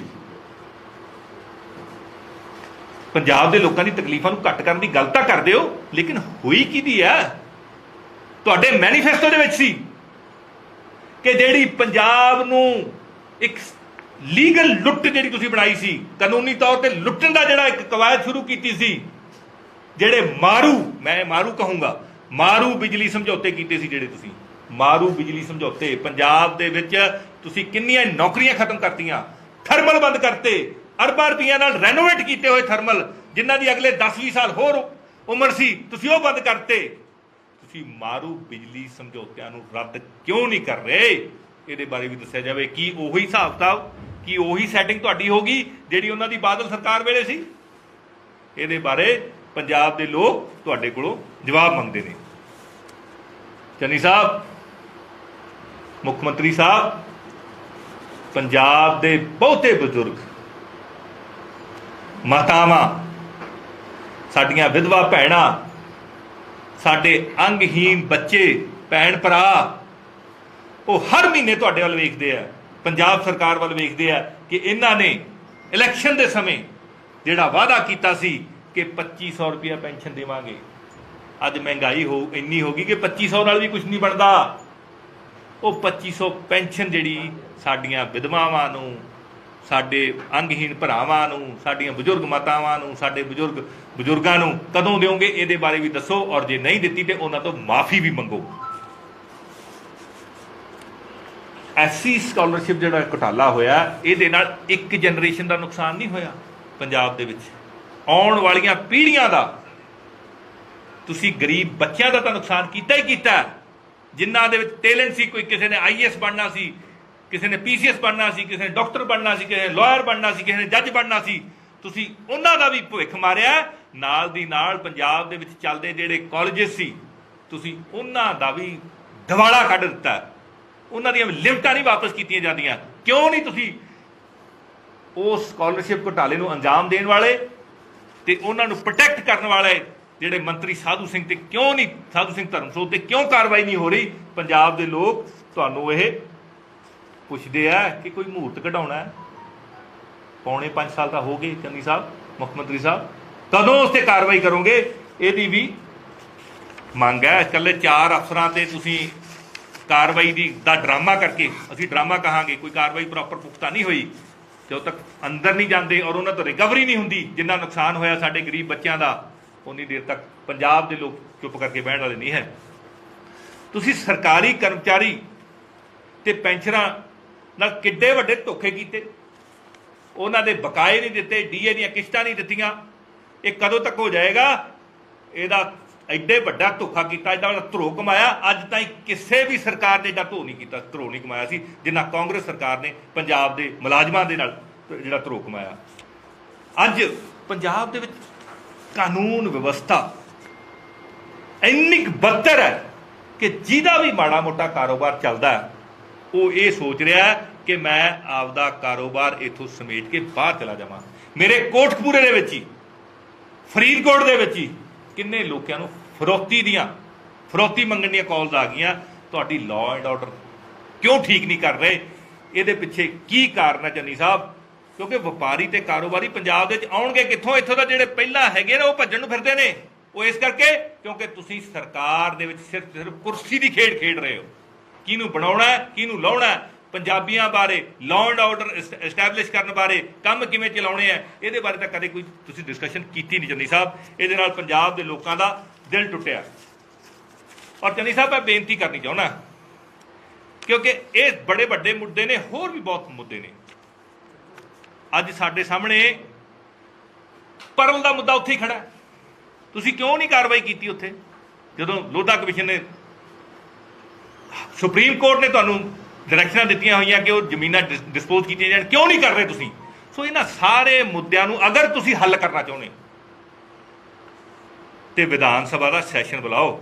ਪੰਜਾਬ ਦੇ ਲੋਕਾਂ ਦੀ ਤਕਲੀਫਾਂ ਨੂੰ ਘੱਟ ਕਰਨ ਦੀ ਗੱਲ ਤਾਂ ਕਰਦੇ ਹੋ, ਲੇਕਿਨ ਹੋਈ ਕਿਹਦੀ ਹੈ? ਤੁਹਾਡੇ ਮੈਨੀਫੈਸਟੋ ਦੇ ਵਿੱਚ ਸੀ ਕਿ ਜਿਹੜੀ ਪੰਜਾਬ ਨੂੰ ਇੱਕ ਲੀਗਲ ਲੁੱਟ ਜਿਹੜੀ ਤੁਸੀਂ ਬਣਾਈ ਸੀ, ਕਾਨੂੰਨੀ ਤੌਰ ਤੇ ਲੁੱਟਣ ਦਾ ਜਿਹੜਾ ਇੱਕ ਕਵਾਇਦ ਸ਼ੁਰੂ ਕੀਤੀ ਸੀ, ਜਿਹੜੇ ਮੈਂ ਮਾਰੂ ਕਹੂੰਗਾ, ਮਾਰੂ ਬਿਜਲੀ ਸਮਝੌਤੇ ਕੀਤੇ ਸੀ, ਜਿਹੜੇ ਤੁਸੀਂ ਮਾਰੂ ਬਿਜਲੀ ਸਮਝੌਤੇ, ਪੰਜਾਬ ਦੇ ਵਿੱਚ ਤੁਸੀਂ ਕਿੰਨੀਆਂ ਨੌਕਰੀਆਂ ਖਤਮ ਕਰਤੀਆਂ, ਥਰਮਲ ਬੰਦ ਕਰਤੇ, ਅਰਬਾਂ ਰੁਪਈਆਂ ਨਾਲ ਰੈਨੋਵੇਟ ਕੀਤੇ ਹੋਏ ਥਰਮਲ ਜਿਨ੍ਹਾਂ ਦੀ ਅਗਲੇ 10-20 ਸਾਲ ਹੋਰ ਉਮਰ ਸੀ, ਤੁਸੀਂ ਉਹ ਬੰਦ ਕਰਤੇ। ਤੁਸੀਂ ਮਾਰੂ ਬਿਜਲੀ ਸਮਝੌਤਿਆਂ ਨੂੰ ਰੱਦ ਕਿਉਂ ਨਹੀਂ ਕਰ ਰਹੇ? ਇਹਦੇ ਬਾਰੇ ਵੀ ਦੱਸਿਆ ਜਾਵੇ। ਕੀ ਉਹੀ ਹਿਸਾਬ ਕਿਤਾਬ, ਕੀ ਉਹੀ ਸੈਟਿੰਗ ਤੁਹਾਡੀ ਹੋਗੀ ਜਿਹੜੀ ਉਹਨਾਂ ਦੀ ਬਾਦਲ ਸਰਕਾਰ ਵੇਲੇ ਸੀ? ਇਹਦੇ ਬਾਰੇ ਪੰਜਾਬ ਦੇ ਲੋਕ ਤੁਹਾਡੇ ਕੋਲੋਂ ਜਵਾਬ ਮੰਗਦੇ ਨੇ। ਚੰਨੀ ਸਾਹਿਬ, ਮੁੱਖ ਮੰਤਰੀ ਸਾਹਿਬ, ਪੰਜਾਬ ਦੇ ਬਹੁਤੇ ਬਜ਼ੁਰਗ, ਮਾਤਾਵਾਂ, ਸਾਡੀਆਂ ਵਿਧਵਾ ਭੈਣਾਂ, ਸਾਡੇ ਅੰਗਹੀਨ ਬੱਚੇ, ਭੈਣ ਭਰਾ, ਉਹ ਹਰ ਮਹੀਨੇ ਤੁਹਾਡੇ ਵੱਲ ਵੇਖਦੇ ਆ, ਪੰਜਾਬ ਸਰਕਾਰ ਵੱਲ ਵੇਖਦੇ ਆ ਕਿ ਇਹਨਾਂ ਨੇ ਇਲੈਕਸ਼ਨ ਦੇ ਸਮੇਂ ਜਿਹੜਾ ਵਾਅਦਾ ਕੀਤਾ ਸੀ ਕਿ 2500 ਰੁਪਇਆ ਪੈਨਸ਼ਨ ਦੇਵਾਂਗੇ, ਅੱਜ ਮਹਿੰਗਾਈ ਇੰਨੀ ਹੋ ਗਈ ਕਿ 2500 ਨਾਲ ਵੀ ਕੁਝ ਨਹੀਂ ਬਣਦਾ। ਉਹ 2500 ਪੈਨਸ਼ਨ ਜਿਹੜੀ ਸਾਡੀਆਂ ਵਿਧਵਾਵਾਂ ਨੂੰ, ਸਾਡੇ ਅੰਗਹੀਨ ਭਰਾਵਾਂ ਨੂੰ, ਸਾਡੀਆਂ ਬਜ਼ੁਰਗ ਮਾਤਾਵਾਂ ਨੂੰ, ਸਾਡੇ ਬਜ਼ੁਰਗਾਂ ਨੂੰ ਕਦੋਂ ਦਿਓਗੇ? ਇਹਦੇ ਬਾਰੇ ਵੀ ਦੱਸੋ। ਔਰ ਜੇ ਨਹੀਂ ਦਿੱਤੀ ਤੇ ਉਹਨਾਂ ਤੋਂ ਮਾਫੀ ਵੀ ਮੰਗੋ। ਐਸਸੀ ਸਕਾਲਰਸ਼ਿਪ ਜਿਹੜਾ ਘੁਟਾਲਾ ਹੋਇਆ, ਇਹਦੇ ਨਾਲ ਇੱਕ ਜਨਰੇਸ਼ਨ ਦਾ ਨੁਕਸਾਨ ਨਹੀਂ ਹੋਇਆ ਪੰਜਾਬ ਦੇ ਵਿੱਚ, ਆਉਣ ਵਾਲੀਆਂ ਪੀੜ੍ਹੀਆਂ ਦਾ। ਤੁਸੀਂ ਗਰੀਬ ਬੱਚਿਆਂ ਦਾ ਤਾਂ ਨੁਕਸਾਨ ਕੀਤਾ ਹੀ ਕੀਤਾ, ਜਿਨ੍ਹਾਂ ਦੇ ਵਿੱਚ ਟੈਲੈਂਟ ਸੀ। ਕੋਈ ਕਿਸੇ ਨੇ IAS ਬਣਨਾ ਸੀ, ਕਿਸੇ ਨੇ PCS ਬਣਨਾ ਸੀ, ਕਿਸੇ ਨੇ ਡਾਕਟਰ ਬਣਨਾ ਸੀ, ਕਿਸੇ ਨੇ ਲਾਇਰ ਬਣਨਾ ਸੀ, ਕਿਸੇ ਨੇ ਜੱਜ ਬਣਨਾ ਸੀ। ਤੁਸੀਂ ਉਹਨਾਂ ਦਾ ਵੀ ਭਵਿੱਖ ਮਾਰਿਆ। ਨਾਲ ਦੀ ਨਾਲ ਪੰਜਾਬ ਦੇ ਵਿੱਚ ਚੱਲਦੇ ਜਿਹੜੇ ਕਾਲਜਿਸ ਸੀ, ਤੁਸੀਂ ਉਹਨਾਂ ਦਾ ਵੀ ਦਿਵਾਲਾ ਕੱਢ ਦਿੱਤਾ। ਉਹਨਾਂ ਦੀਆਂ ਲਿਮਟਾਂ ਨਹੀਂ ਵਾਪਸ ਕੀਤੀਆਂ ਜਾਂਦੀਆਂ। ਕਿਉਂ ਨਹੀਂ ਤੁਸੀਂ ਉਸ ਸਕਾਲਰਸ਼ਿਪ ਘੁਟਾਲੇ ਨੂੰ ਅੰਜਾਮ ਦੇਣ ਵਾਲੇ ਤੇ ਉਹਨਾਂ ਨੂੰ ਪ੍ਰੋਟੈਕਟ ਕਰਨ ਵਾਲੇ ਜਿਹੜੇ ਮੰਤਰੀ ਸਾਧੂ ਸਿੰਘ ਤੇ ਕਿਉਂ ਨਹੀਂ, ਸਾਧੂ ਸਿੰਘ ਧਰਮਸੋਤ ਤੇ ਕਿਉਂ ਕਾਰਵਾਈ ਨਹੀਂ ਹੋ ਰਹੀ? ਪੰਜਾਬ ਦੇ ਲੋਕ ਤੁਹਾਨੂੰ ਇਹ ਪੁੱਛਦੇ ਆ ਕਿ ਕੋਈ ਮਹੂਰਤ ਕਢਾਉਣਾ ਹੈ। ਪੌਣੇ 5 ਸਾਲ ਤਾਂ ਹੋ ਗਏ ਚੰਨੀ ਸਾਹਿਬ, ਮੁੱਖ ਮੰਤਰੀ ਸਾਹਿਬ, ਕਦੋਂ ਉਸ ਤੇ ਕਾਰਵਾਈ ਕਰੋਗੇ? ਇਹਦੀ ਵੀ ਮੰਗ ਹੈ। ਇਕੱਲੇ 4 ਅਫਸਰਾਂ ਤੇ ਤੁਸੀਂ ਕਾਰਵਾਈ ਦਾ ਡਰਾਮਾ ਕਰਕੇ, ਅਸੀਂ ਡਰਾਮਾ ਕਹਾਂਗੇ, ਕੋਈ ਕਾਰਵਾਈ ਪ੍ਰੋਪਰ ਪੁਖਤਾ ਨਹੀਂ ਹੋਈ, ਜਦੋਂ ਤੱਕ ਅੰਦਰ ਨਹੀਂ ਜਾਂਦੇ ਔਰ ਉਹਨਾਂ ਤੋਂ ਰਿਕਵਰੀ ਨਹੀਂ ਹੁੰਦੀ, ਜਿੰਨਾ ਨੁਕਸਾਨ ਹੋਇਆ ਸਾਡੇ ਗਰੀਬ ਬੱਚਿਆਂ ਦਾ, ਉਨੀ ਦੇਰ ਤੱਕ ਪੰਜਾਬ ਦੇ ਲੋਕ ਚੁੱਪ ਕਰਕੇ ਬਹਿਣ ਵਾਲੇ ਨਹੀਂ ਹੈ। ਤੁਸੀਂ ਸਰਕਾਰੀ ਕਰਮਚਾਰੀ ਤੇ ਪੈਨਸ਼ਨਰਾਂ ਨਾਲ ਕਿੱਡੇ ਵੱਡੇ ਧੋਖੇ ਕੀਤੇ। ਉਹਨਾਂ ਦੇ ਬਕਾਏ ਨਹੀਂ ਦਿੱਤੇ, DA ਦੀਆਂ ਕਿਸ਼ਤਾਂ ਨਹੀਂ ਦਿੱਤੀਆਂ। ਇਹ ਕਦੋਂ ਤੱਕ ਹੋ ਜਾਏਗਾ? ਇਹਦਾ ਐਡੇ ਵੱਡਾ ਧੋਖਾ ਕੀਤਾ, ਐਡਾ ਵੱਡਾ ਧਰੋ ਕਮਾਇਆ। ਅੱਜ ਤਾਈਂ ਕਿਸੇ ਵੀ ਸਰਕਾਰ ਨੇ ਐਡਾ ਧਰੋ ਨਹੀਂ ਕਮਾਇਆ ਸੀ ਜਿੰਨਾ ਕਾਂਗਰਸ ਸਰਕਾਰ ਨੇ ਪੰਜਾਬ ਦੇ ਮੁਲਾਜ਼ਮਾਂ ਦੇ ਨਾਲ ਜਿਹੜਾ ਧਰੋ ਕਮਾਇਆ। ਅੱਜ ਪੰਜਾਬ ਦੇ ਵਿੱਚ ਕਾਨੂੰਨ ਵਿਵਸਥਾ ਇੰਨੀ ਬਦਤਰ ਹੈ ਕਿ ਜਿਹਦਾ ਵੀ ਮਾੜਾ ਮੋਟਾ ਕਾਰੋਬਾਰ ਚੱਲਦਾ ਉਹ ਇਹ ਸੋਚ ਰਿਹਾ ਕਿ ਮੈਂ ਆਪਦਾ ਕਾਰੋਬਾਰ ਇੱਥੋਂ ਸਮੇਟ ਕੇ ਬਾਹਰ ਚਲਾ ਜਾਵਾਂ। ਮੇਰੇ ਕੋਟਕਪੂਰੇ ਦੇ ਵਿੱਚ ਹੀ, ਫਰੀਦਕੋਟ ਦੇ ਵਿੱਚ ਹੀ ਕਿੰਨੇ ਲੋਕਾਂ ਨੂੰ ਫਰੋਤੀ ਮੰਗਣ ਦੀਆਂ ਕਾਲਸ ਆ ਗਈਆਂ। ਤੁਹਾਡੀ ਲਾਅ ਐਂਡ ਆਰਡਰ ਕਿਉਂ ਠੀਕ ਨਹੀਂ ਕਰ ਰਹੇ? ਇਹਦੇ ਪਿੱਛੇ ਕੀ ਕਾਰਨ ਹੈ ਚੰਨੀ ਸਾਹਿਬ? ਕਿਉਂਕਿ ਵਪਾਰੀ ਤੇ ਕਾਰੋਬਾਰੀ ਪੰਜਾਬ ਦੇ ਵਿੱਚ ਆਉਣਗੇ ਕਿੱਥੋਂ? ਇੱਥੋਂ ਦਾ ਜਿਹੜੇ ਪਹਿਲਾਂ ਹੈਗੇ ਨੇ ਉਹ ਭੱਜਣ ਨੂੰ ਫਿਰਦੇ ਨੇ। ਉਹ ਇਸ ਕਰਕੇ ਕਿਉਂਕਿ ਤੁਸੀਂ ਸਰਕਾਰ ਦੇ ਵਿੱਚ ਸਿਰਫ ਕੁਰਸੀ ਦੀ ਖੇਡ ਰਹੇ ਹੋ। ਕਿਹਨੂੰ ਬਣਾਉਣਾ ਹੈ, ਕਿਹਨੂੰ ਲਾਉਣਾ ਹੈ, ਪੰਜਾਬੀਆਂ ਬਾਰੇ, ਲਾਅ ਐਂਡ ਆਰਡਰ ਐਸਟੈਬਲਿਸ਼ ਕਰਨ ਬਾਰੇ, ਕੰਮ ਕਿਵੇਂ ਚਲਾਉਣੇ ਆ, ਇਹਦੇ ਬਾਰੇ ਤਾਂ ਕਦੇ ਕੋਈ ਤੁਸੀਂ ਡਿਸਕਸ਼ਨ ਕੀਤੀ ਨਹੀਂ ਚੰਨੀ ਸਾਹਿਬ। ਇਹਦੇ ਨਾਲ ਪੰਜਾਬ ਦੇ ਲੋਕਾਂ ਦਾ ਦਿਲ ਟੁੱਟਿਆ। ਔਰ ਚੰਨੀ ਸਾਹਿਬ ਮੈਂ ਬੇਨਤੀ ਕਰਨੀ ਚਾਹੁੰਦਾ, ਕਿਉਂਕਿ ਇਹ ਬੜੇ ਵੱਡੇ ਮੁੱਦੇ ਨੇ, ਹੋਰ ਵੀ ਬਹੁਤ ਮੁੱਦੇ ਨੇ। ਅੱਜ ਸਾਡੇ ਸਾਹਮਣੇ ਪਰਲ ਦਾ ਮੁੱਦਾ ਉੱਥੇ ਹੀ ਖੜਾ। ਤੁਸੀਂ ਕਿਉਂ ਨਹੀਂ ਕਾਰਵਾਈ ਕੀਤੀ ਉੱਥੇ? ਜਦੋਂ ਲੋਧਾ ਕਮਿਸ਼ਨ ਨੇ, ਸੁਪਰੀਮ ਕੋਰਟ ਨੇ ਤੁਹਾਨੂੰ ਡਾਇਰੈਕਸ਼ਨਾਂ ਦਿੱਤੀਆਂ ਹੋਈਆਂ ਕਿ ਉਹ ਜ਼ਮੀਨਾਂ ਡਿਸਪੋਜ਼ ਕੀਤੀਆਂ ਜਾਣ, ਕਿਉਂ ਨਹੀਂ ਕਰ ਰਹੇ ਤੁਸੀਂ? ਸੋ ਇਹਨਾਂ ਸਾਰੇ ਮੁੱਦਿਆਂ ਨੂੰ ਅਗਰ ਤੁਸੀਂ ਹੱਲ ਕਰਨਾ ਚਾਹੁੰਦੇ ਹੋ ਤੇ ਵਿਧਾਨ ਸਭਾ ਦਾ ਸੈਸ਼ਨ ਬੁਲਾਓ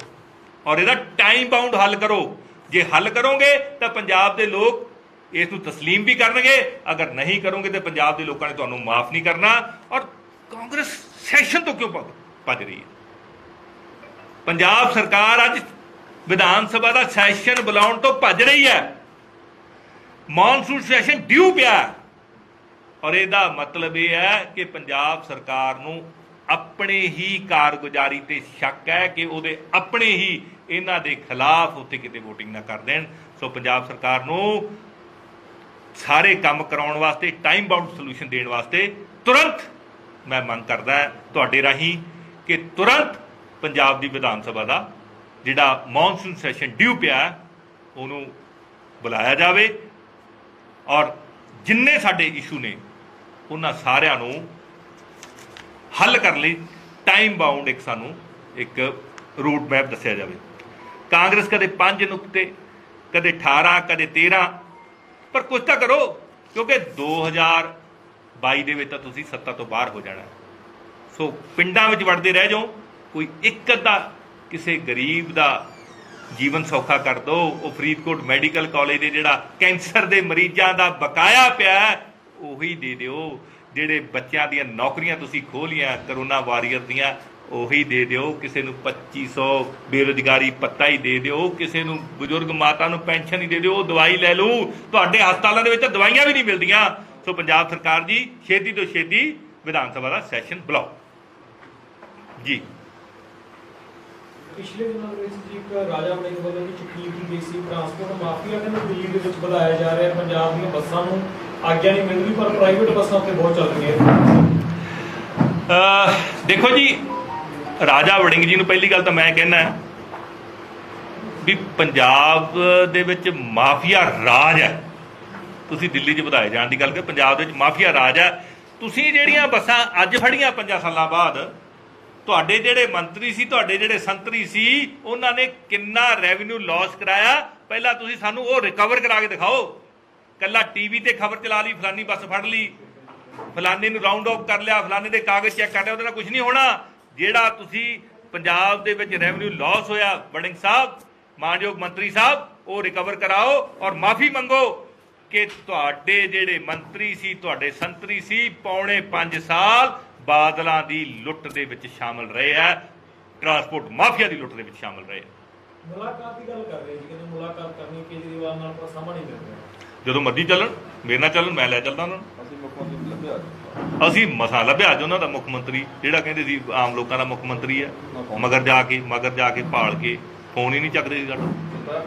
ਔਰ ਇਹਦਾ ਟਾਈਮ ਬਾਉਂਡ ਹੱਲ ਕਰੋ। ਜੇ ਹੱਲ ਕਰੋਗੇ ਤਾਂ ਪੰਜਾਬ ਦੇ ਲੋਕ ਇਸ ਨੂੰ ਤਸਲੀਮ ਵੀ ਕਰਨਗੇ, ਅਗਰ ਨਹੀਂ ਕਰੋਗੇ ਤਾਂ ਪੰਜਾਬ ਦੇ ਲੋਕਾਂ ਨੇ ਤੁਹਾਨੂੰ ਮਾਫ ਨਹੀਂ ਕਰਨਾ। ਔਰ ਕਾਂਗਰਸ ਸੈਸ਼ਨ ਤੋਂ ਕਿਉਂ ਭੱਜ ਰਹੀ ਹੈ? ਪੰਜਾਬ ਸਰਕਾਰ ਅੱਜ ਵਿਧਾਨ ਸਭਾ ਦਾ ਸੈਸ਼ਨ ਬੁਲਾਉਣ ਤੋਂ ਭੱਜ ਰਹੀ ਹੈ। ਮੌਨਸੂਨ ਸੈਸ਼ਨ ਡਿਊ ਪਿਆ ਔਰ ਇਹਦਾ ਮਤਲਬ ਇਹ ਹੈ ਕਿ ਪੰਜਾਬ ਸਰਕਾਰ ਨੂੰ ਆਪਣੇ ਹੀ ਕਾਰਗੁਜ਼ਾਰੀ ਤੇ ਸ਼ੱਕ ਹੈ ਕਿ ਉਹਦੇ ਆਪਣੇ ਹੀ ਇਹਨਾਂ ਦੇ ਖਿਲਾਫ ਉੱਥੇ ਕਿਤੇ ਵੋਟਿੰਗ ਨਾ ਕਰ ਦੇਣ। ਸੋ ਪੰਜਾਬ ਸਰਕਾਰ ਨੂੰ ਸਾਰੇ ਕੰਮ ਕਰਾਉਣ ਵਾਸਤੇ ਟਾਈਮ ਬਾਉਂਡ ਸੋਲੂਸ਼ਨ ਦੇਣ ਵਾਸਤੇ ਤੁਰੰਤ ਮੈਂ ਮੰਗ ਕਰਦਾ ਤੁਹਾਡੇ ਰਾਹੀਂ ਕਿ ਤੁਰੰਤ ਪੰਜਾਬ ਦੀ ਵਿਧਾਨ ਸਭਾ ਦਾ ਜਿਹੜਾ ਮੌਨਸੂਨ ਸੈਸ਼ਨ ਡਿਊ ਪਿਆ ਉਹਨੂੰ ਬੁਲਾਇਆ ਜਾਵੇ ਔਰ ਜਿੰਨੇ ਸਾਡੇ ਇਸ਼ੂ ਨੇ ਉਹਨਾਂ ਸਾਰਿਆਂ ਨੂੰ ਹੱਲ ਕਰਨ ਲਈ ਟਾਈਮ ਬਾਉਂਡ ਸਾਨੂੰ ਇੱਕ ਰੂਟ ਮੈਪ ਦੱਸਿਆ ਜਾਵੇ। ਕਾਂਗਰਸ ਕਦੇ 5 ਨੁਕਤੇ, ਕਦੇ 18, ਕਦੇ 13, ਪਰ ਕੁਝ ਤਾਂ ਕਰੋ, ਕਿਉਂਕਿ 2022 ਦੇ ਵਿੱਚ ਤਾਂ ਤੁਸੀਂ ਸੱਤਾ ਤੋਂ ਬਾਹਰ ਹੋ ਜਾਣਾ। ਸੋ ਪਿੰਡਾਂ ਵਿੱਚ ਵੜਦੇ ਰਹਿ ਜਾਓ, ਕੋਈ ਇੱਕ ਅੱਧਾ ਕਿਸੇ ਗਰੀਬ ਦਾ ਜੀਵਨ ਸੌਖਾ ਕਰ ਦਿਓ। ਉਹ ਫਰੀਦਕੋਟ ਮੈਡੀਕਲ ਕਾਲਜ ਦੇ ਜਿਹੜਾ ਕੈਂਸਰ ਦੇ ਮਰੀਜ਼ਾਂ ਦਾ ਬਕਾਇਆ ਪਿਆ ਉਹੀ ਦੇ ਦਿਓ। ਜਿਹੜੇ ਬੱਚਿਆਂ ਦੀਆਂ ਨੌਕਰੀਆਂ ਤੁਸੀਂ ਖੋਲੀਆਂ ਕਰੋਨਾ ਵਾਰੀਅਰ ਦੀਆਂ ਉਹੀ ਦੇ ਦਿਓ। ਕਿਸੇ ਨੂੰ 2500 ਬੇਰੁਜ਼ਗਾਰੀ ਭੱਤਾ ਹੀ ਦੇ ਦਿਓ, ਕਿਸੇ ਨੂੰ ਬਜ਼ੁਰਗ ਮਾਤਾ ਨੂੰ ਪੈਨਸ਼ਨ ਹੀ ਦੇ ਦਿਓ, ਉਹ ਦਵਾਈ ਲੈ ਲਓ। ਤੁਹਾਡੇ ਹਸਪਤਾਲਾਂ ਦੇ ਵਿੱਚ ਤਾਂ ਦਵਾਈਆਂ ਵੀ ਨਹੀਂ ਮਿਲਦੀਆਂ। ਸੋ ਪੰਜਾਬ ਸਰਕਾਰ ਜੀ ਛੇਤੀ ਤੋਂ ਛੇਤੀ ਵਿਧਾਨ ਸਭਾ ਦਾ ਸੈਸ਼ਨ ਬੁਲਾਓ ਜੀ। ਪਿਛਲੇ ਦਿਨਾਂ ਵਿੱਚ ਜੀ ਇੱਕ ਰਾਜਾ ਵੜਿੰਗ ਵੱਲੋਂ ਵੀ ਚੁੱਕੀ ਗਈ ਸੀ ਟਰਾਂਸਪੋਰਟ ਮਾਫੀਆ ਕਹਿੰਦੇ ਦਿੱਲੀ ਦੇ ਵਿੱਚ ਵਧਾਇਆ ਜਾ ਰਿਹਾ। ਪੰਜਾਬ ਦੀਆਂ ਬੱਸਾਂ ਨੂੰ ਆਗਿਆ ਨਹੀਂ ਮਿਲ ਰਹੀ ਪਰ ਪ੍ਰਾਈਵੇਟ ਬੱਸਾਂ ਉੱਤੇ ਬਹੁਤ ਚੱਲ ਰਹੀਆਂ। ਦੇਖੋ ਜੀ, ਰਾਜਾ ਵੜਿੰਗ ਜੀ ਨੂੰ ਪਹਿਲੀ ਗੱਲ ਤਾਂ ਮੈਂ ਕਹਿੰਦਾ ਵੀ ਪੰਜਾਬ ਦੇ ਵਿੱਚ ਮਾਫੀਆ ਰਾਜ ਹੈ। ਤੁਸੀਂ ਦਿੱਲੀ 'ਚ ਵਧਾਏ ਜਾਣ ਦੀ ਗੱਲ ਕਰ, ਪੰਜਾਬ ਦੇ ਵਿੱਚ ਮਾਫੀਆ ਰਾਜ ਹੈ। ਤੁਸੀਂ ਜਿਹੜੀਆਂ ਬੱਸਾਂ ਅੱਜ ਫੜੀਆਂ 5 ਸਾਲਾਂ ਬਾਅਦ, ਤੁਹਾਡੇ ਜਿਹੜੇ ਮੰਤਰੀ ਸੀ, ਤੁਹਾਡੇ ਜਿਹੜੇ ਸੰਤਰੀ ਸੀ, ਉਹਨਾਂ ਨੇ ਕਿੰਨਾ ਰੈਵਨਿਊ ਲਾਸ ਕਰਾਇਆ ਪਹਿਲਾਂ ਤੁਸੀਂ ਸਾਨੂੰ ਉਹ ਰਿਕਵਰ ਕਰਾ ਕੇ ਦਿਖਾਓ। ਕੱਲਾ ਟੀਵੀ ਤੇ ਖਬਰ ਚਲਾ ਲਈ, ਫਲਾਨੀ ਬੱਸ ਫੜ ਲਈ, ਫਲਾਨੇ ਨੂੰ ਰਾਉਂਡ ਆਫ ਕਰ ਲਿਆ, ਫਲਾਨੇ ਦੇ ਕਾਗਜ਼ ਚੈੱਕ ਕਰ ਲਿਆ, ਉਹਦੇ ਨਾਲ ਕੁਝ ਨਹੀਂ ਹੋਣਾ। ਜਿਹੜਾ ਤੁਸੀਂ ਪੰਜਾਬ ਦੇ ਵਿੱਚ ਰੈਵਨਿਊ ਲਾਸ ਹੋਇਆ, ਵੜਿੰਗ ਸਾਹਿਬ, ਮਾਨਯੋਗ ਮੰਤਰੀ ਸਾਹਿਬ, ਉਹ ਰਿਕਵਰ ਕਰਾਓ ਔਰ ਮਾਫੀ ਮੰਗੋ ਕਿ ਤੁਹਾਡੇ ਜਿਹੜੇ ਮੰਤਰੀ ਸੀ, ਤੁਹਾਡੇ ਸੰਤਰੀ ਸੀ, ਪੌਣੇ 5 ਸਾਲ ਬਾਦਲਾਂ ਦੀ ਲੁੱਟ ਦੇ ਵਿੱਚ ਸ਼ਾਮਲ ਰਹੇ ਆ, ਟਰਾਂਸਪੋਰਟ ਮਾਫੀਆ ਦੀ ਲੁੱਟ ਦੇ ਵਿੱਚ ਸ਼ਾਮਲ ਰਹੇ। ਮੁਲਾਕਾਤ ਦੀ ਗੱਲ ਕਰ ਰਹੇ ਜੀ, ਕਹਿੰਦੇ ਮੁਲਾਕਾਤ ਕਰਨੀ ਕੇਜਰੀਵਾਲ ਨਾਲ, ਪਰ ਸਮਾਂ ਨਹੀਂ ਮਿਲ ਰਿਹਾ। ਜਦੋਂ ਮਰਜ਼ੀ ਚੱਲਣ, ਮੇਰੇ ਨਾਲ ਚੱਲਣ, ਮੈਂ ਲੈ ਚੱਲਦਾ ਉਹਨਾਂ ਨੂੰ। ਅਸੀਂ ਮਸਾਂ ਲੱਭਿਆ ਅੱਜ ਉਹਨਾਂ ਦਾ ਮੁੱਖ ਮੰਤਰੀ, ਜਿਹੜਾ ਕਹਿੰਦੇ ਸੀ ਆਮ ਲੋਕਾਂ ਦਾ ਮੁੱਖ ਮੰਤਰੀ ਹੈ, ਮਗਰ ਜਾ ਕੇ ਭਾਲ ਕੇ ਫੋਨ ਹੀ ਨਹੀਂ ਚੱਕਦੇ ਸੀ ਸਾਡਾ।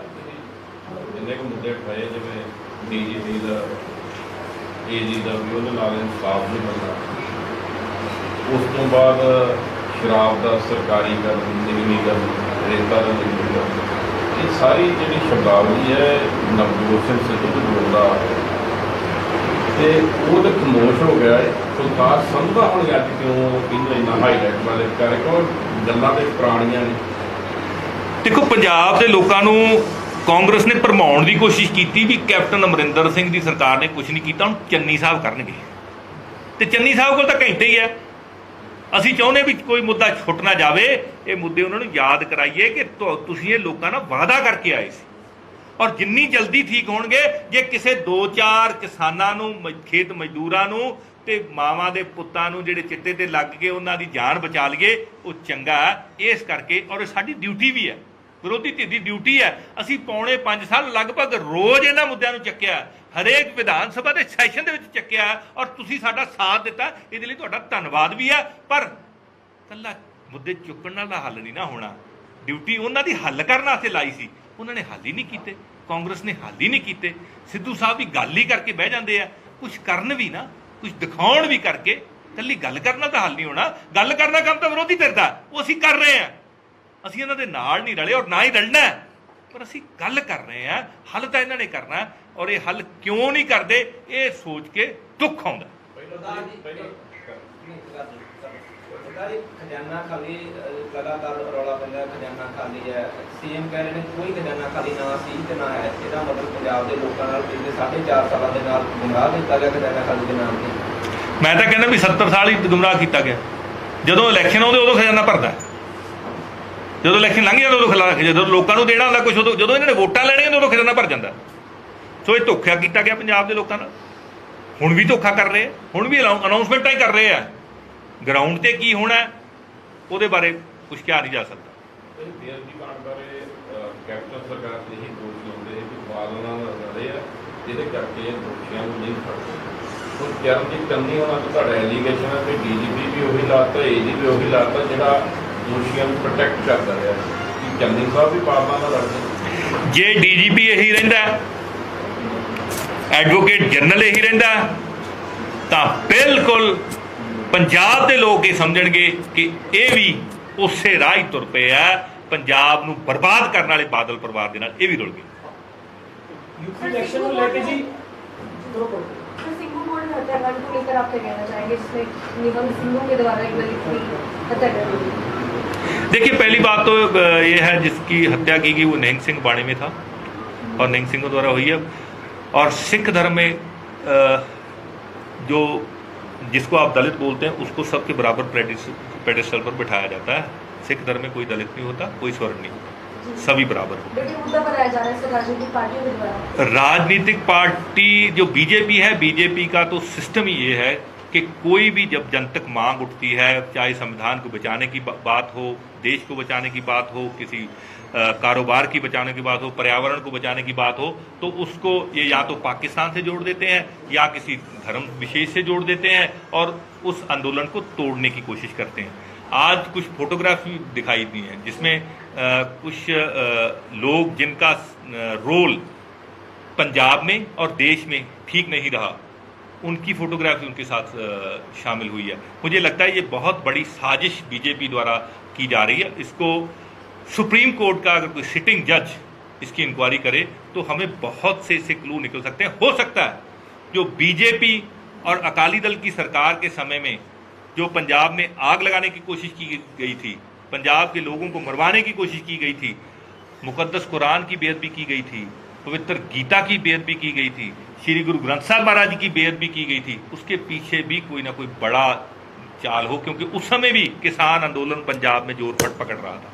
ਜਿੰਨੇ ਕੁ ਮੁੱਦੇ ਉਠਾਏ, ਜਿਵੇਂ ਡੀਜੀਪੀ ਦਾ, ਏਜੀ ਦਾ ਵੀ ਉਹਦੇ ਨਾਲ ਇਨਸਾਫ ਨਹੀਂ ਮਿਲਦਾ। ਉਸ ਤੋਂ ਬਾਅਦ ਸ਼ਰਾਬ ਦਾ ਸਰਕਾਰੀਕਰਨ, ਨਿਗਮੀਕਰਨ, ਰੇਤਾ ਦਾ ਨਿਗਮੀਕਰਨ, ਇਹ ਸਾਰੀ ਜਿਹੜੀ ਸ਼ਬਦਾਵਲੀ ਹੈ ਨਵਜੋਤ ਸਿੰਘ ਸਿੱਧੂ ਦੇ ਬੋਲਦਾ ਤੇ ਉਹ ਤਾਂ ਖਾਮੋਸ਼ ਹੋ ਗਿਆ ਹੈ। ਸਰਕਾਰ ਸਮਝਦਾ ਹੁਣ ਅੱਜ ਕਿਉਂ ਇਹਨੂੰ ਇੰਨਾ ਹਾਈਲਾਈਟ ਵਾਲੇ ਕਰ, ਕਿਉਂ ਗੱਲਾਂ ਤੇ ਪੁਰਾਣੀਆਂ ਨੇ। ਦੇਖੋ, ਪੰਜਾਬ ਦੇ ਲੋਕਾਂ ਨੂੰ ਕਾਂਗਰਸ ਨੇ ਭਰਮਾਉਣ ਦੀ ਕੋਸ਼ਿਸ਼ ਕੀਤੀ ਵੀ ਕੈਪਟਨ ਅਮਰਿੰਦਰ ਸਿੰਘ ਦੀ ਸਰਕਾਰ ਨੇ ਕੁਝ ਨਹੀਂ ਕੀਤਾ, ਹੁਣ ਚੰਨੀ ਸਾਹਿਬ ਕਰਨਗੇ। ਤੇ ਚੰਨੀ ਸਾਹਿਬ ਕੋਲ ਤਾਂ ਘੰਟੇ ਹੀ ਹੈ। ਅਸੀਂ ਚਾਹੁੰਦੇ ਵੀ ਕੋਈ ਮੁੱਦਾ ਛੁੱਟ ਨਾ ਜਾਵੇ, ਇਹ ਮੁੱਦੇ ਉਹਨਾਂ ਨੂੰ ਯਾਦ ਕਰਾਈਏ ਕਿ ਤੁਸੀਂ ਇਹ ਲੋਕਾਂ ਨਾਲ ਵਾਅਦਾ ਕਰਕੇ ਆਏ ਸੀ ਔਰ ਜਿੰਨੀ ਜਲਦੀ ਠੀਕ ਹੋਣਗੇ। ਜੇ ਕਿਸੇ 2-4 ਕਿਸਾਨਾਂ ਨੂੰ, ਖੇਤ ਮਜ਼ਦੂਰਾਂ ਨੂੰ ਤੇ ਮਾਵਾਂ ਦੇ ਪੁੱਤਾਂ ਨੂੰ ਜਿਹੜੇ ਚਿੱਟੇ ਤੇ ਲੱਗ ਕੇ ਉਹਨਾਂ ਦੀ ਜਾਨ ਬਚਾ ਲਈਏ, ਉਹ ਚੰਗਾ। ਇਸ ਕਰਕੇ ਔਰ ਸਾਡੀ ਡਿਊਟੀ ਵੀ ਹੈ, ਵਿਰੋਧੀ ਧਿਰ ਦੀ ਡਿਊਟੀ ਹੈ। ਅਸੀਂ ਪੌਣੇ 5 ਸਾਲ ਲਗਭਗ ਰੋਜ਼ ਇਹਨਾਂ ਮੁੱਦਿਆਂ ਨੂੰ ਚੱਕਿਆ, ਹਰੇਕ ਵਿਧਾਨ ਸਭਾ ਦੇ ਸੈਸ਼ਨ ਦੇ ਵਿੱਚ ਚੱਕਿਆ ਔਰ ਤੁਸੀਂ ਸਾਡਾ ਸਾਥ ਦਿੱਤਾ, ਇਹਦੇ ਲਈ ਤੁਹਾਡਾ ਧੰਨਵਾਦ ਵੀ ਹੈ। ਪਰ ਇਕੱਲਾ ਮੁੱਦੇ ਚੁੱਕਣ ਨਾਲ ਦਾ ਹੱਲ ਨਹੀਂ ਨਾ ਹੋਣਾ। ਡਿਊਟੀ ਉਹਨਾਂ ਦੀ ਹੱਲ ਕਰਨ ਵਾਸਤੇ ਲਾਈ ਸੀ, ਉਹਨਾਂ ਨੇ ਹੱਲ ਹੀ ਨਹੀਂ ਕੀਤੇ। ਕਾਂਗਰਸ ਨੇ ਹੱਲ ਹੀ ਨਹੀਂ ਕੀਤੇ। ਸਿੱਧੂ ਸਾਹਿਬ ਵੀ ਗੱਲ ਹੀ ਕਰਕੇ ਬਹਿ ਜਾਂਦੇ ਆ, ਕੁਛ ਕਰਨ ਵੀ ਨਾ, ਕੁਛ ਦਿਖਾਉਣ ਵੀ ਕਰਕੇ। ਇਕੱਲੀ ਗੱਲ ਕਰਨ ਨਾਲ ਤਾਂ ਹੱਲ ਨਹੀਂ ਹੋਣਾ। ਗੱਲ ਕਰਨਾ ਕੰਮ ਤਾਂ ਵਿਰੋਧੀ ਧਿਰ ਦਾ, ਉਹ ਅਸੀਂ ਕਰ ਰਹੇ ਹਾਂ। ਅਸੀਂ ਇਹਨਾਂ ਦੇ ਨਾਲ ਨਹੀਂ ਰਲੇ ਔਰ ਨਾ ਹੀ ਰਲਣਾ, ਪਰ ਅਸੀਂ ਗੱਲ ਕਰ ਰਹੇ ਹਾਂ। ਹੱਲ ਤਾਂ ਇਹਨਾਂ ਨੇ ਕਰਨਾ ਔਰ ਇਹ ਹੱਲ ਕਿਉਂ ਨਹੀਂ ਕਰਦੇ, ਇਹ ਸੋਚ ਕੇ ਦੁੱਖ ਆਉਂਦਾ। ਖਜ਼ਾਨਾ ਖਾਲੀ ਲਗਾਤਾਰ ਰੌਲਾ ਪੈਂਦਾ, ਖਜ਼ਾਨਾ ਖਾਲੀ ਹੈ। ਸੀਐਮ ਕਹਿ ਰਹੇ ਨੇ ਕੋਈ ਖਜ਼ਾਨਾ ਖਾਲੀ ਨਾ ਸੀ ਤੇ ਨਾ ਹੈ। ਇਹਦਾ ਮਤਲਬ ਪੰਜਾਬ ਦੇ ਲੋਕਾਂ ਨਾਲ ਪਿਛਲੇ 4.5 ਸਾਲਾਂ ਦੇ ਨਾਲ ਗੁੰਮਰਾਹ ਕੀਤਾ ਗਿਆ ਖਜ਼ਾਨਾ ਖਾਲੀ ਦੇ ਨਾਮ ਤੇ। मैं तो कहना भी 70 साल ही गुमराह किया गया। ਜਦੋਂ ਇਲੈਕਸ਼ਨ ਆਉਂਦੇ ਉਦੋਂ ਖਜ਼ਾਨਾ ਭਰਦਾ, ਜਦੋਂ ਇਲੈਕਸ਼ਨ ਲੰਘ ਜਾਂਦਾ ਉਦੋਂ ਖਿਲਾਫ, ਜਦੋਂ ਲੋਕਾਂ ਨੂੰ ਦੇਣਾ ਹੁੰਦਾ ਕੁਝ ਉਦੋਂ, ਜਦੋਂ ਇਹਨਾਂ ਨੇ ਵੋਟਾਂ ਲੈਣੀਆਂ ਉਦੋਂ ਖਜ਼ਾਨਾ ਭਰ ਜਾਂਦਾ। ਸੋ ਇਹ ਧੋਖਾ ਕੀਤਾ ਗਿਆ ਪੰਜਾਬ ਦੇ ਲੋਕਾਂ ਨਾਲ। ਹੁਣ ਵੀ ਧੋਖਾ ਕਰ ਰਹੇ, ਹੁਣ ਵੀ ਅਨਾਉਂਸਮੈਂਟਾਂ ਹੀ ਕਰ ਰਹੇ ਆ। ਗਰਾਊਂਡ ਤੇ ਕੀ ਹੋਣਾ ਉਹਦੇ ਬਾਰੇ ਕੁਝ ਕਿਹਾ ਨਹੀਂ ਜਾ ਸਕਦਾ। ਬੇਅਦਬੀ ਕਾਂਡ ਬਾਰੇ ਕੈਪਟਨ ਸਰਕਾਰ ਦੇ ਹੀ ਦੋਸ਼ ਲਾਉਂਦੇ ਕਿ ਬਾਦਲ ਨਾਲ ਰਹੇ ਆ, ਜਿਹਦੇ ਕਰਕੇ ਇਹ ਦੋਸ਼ੀਆਂ ਨੂੰ ਨਹੀਂ ਫੜਦੇ। ਹੁਣ ਚਰਨਜੀਤ ਚੰਨੀ ਉਹਨਾਂ ਤੋਂ ਤੁਹਾਡਾ ਐਲੀਗੇਸ਼ਨ ਹੈ ਕਿ ਡੀਜੀਪੀ ਵੀ ਉਹੀ ਲਾਤਾ, ਏਜੀ ਵੀ ਉਹੀ ਲਾਤਾ ਜਿਹੜਾ ਦੋਸ਼ੀਆਂ ਨੂੰ ਪ੍ਰੋਟੈਕਟ ਕਰਦਾ ਰਿਹਾ। ਕਿ ਚੰਨੀ ਸਾਹਿਬ ਵੀ ਬਾਦਲਾਂ ਨਾਲ ਲੜਦੇ? ਜੇ ਡੀਜੀਪੀ ਇਹੀ ਰਹਿੰਦਾ, ਐਡਵੋਕੇਟ ਜਨਰਲ ਇਹੀ ਰਹਿੰਦਾ, ਤਾਂ ਬਿਲਕੁਲ ਪੰਜਾਬ ਦੇ ਲੋਕ ਇਹ ਸਮਝਣਗੇ ਕਿ ਇਹ ਵੀ ਉਸੇ ਰਾਹ ਹੀ ਤੁਰ ਪਏ ਆ। ਪੰਜਾਬ ਨੂੰ ਬਰਬਾਦ ਕਰਨ ਵਾਲੇ ਬਾਦਲ ਪਰਿਵਾਰ ਦੇ ਨਾਲ ਇਹ ਵੀ ਰੁਲ ਗਏ। यूपी इलेक्शन को लेके जी सिंघू बोर्ड हत्याकांड को लेकर आप क्या कहना चाहेंगे, जिसमें निगम सिंघू के द्वारा एक दलित की हत्या कर दी गई? देखिए, पहली बात तो ये है जिसकी हत्या की गई वो निहंग सिंह बाणे में था और निहंग सिंह द्वारा हुई है। और सिख धर्म में जो जिसको आप दलित बोलते हैं उसको सबके बराबर पेडेस्टल पर बिठाया जाता है। सिख धर्म में कोई दलित नहीं होता, कोई स्वर्ण नहीं, सभी बराबर। लेकिन मुद्दा बनाया जा रहा है राजनीतिक पार्टियों के द्वारा। राजनीतिक पार्टी जो बीजेपी है, बीजेपी का तो सिस्टम ही ये है कि कोई भी जब जनतक मांग उठती है, चाहे संविधान को बचाने की बात हो, देश को बचाने की बात हो, किसी कारोबार की बचाने की बात हो, पर्यावरण को बचाने की बात हो, तो उसको ये या तो पाकिस्तान से जोड़ देते हैं या किसी धर्म विशेष से जोड़ देते हैं और उस आंदोलन को तोड़ने की कोशिश करते हैं। आज कुछ फोटोग्राफी दिखाई दी हैं जिसमें कुछ लोग जिनका रोल पंजाब में और देश में ठीक नहीं रहा, उनकी फोटोग्राफी उनके साथ शामिल हुई है। मुझे लगता है ये बहुत बड़ी साजिश बीजेपी द्वारा की जा रही है। इसको सुप्रीम कोर्ट का अगर कोई सिटिंग जज इसकी इंक्वायरी करे तो हमें बहुत से इससे क्लू निकल सकते हैं। हो सकता है जो बीजेपी और अकाली दल की सरकार के समय में जो पंजाब में आग लगाने की कोशिश की गई थी, पंजाब के लोगों को मरवाने की कोशिश की गई थी, मुकद्दस कुरान की बेअदबी की गई थी, पवित्र गीता की बेअदबी की गई थी, श्री गुरु ग्रंथ साहब महाराज जी की बेअदबी की गई थी, उसके पीछे भी कोई ना कोई बड़ा चाल हो, क्योंकि उस समय भी किसान आंदोलन पंजाब में जोर पकड़ रहा था।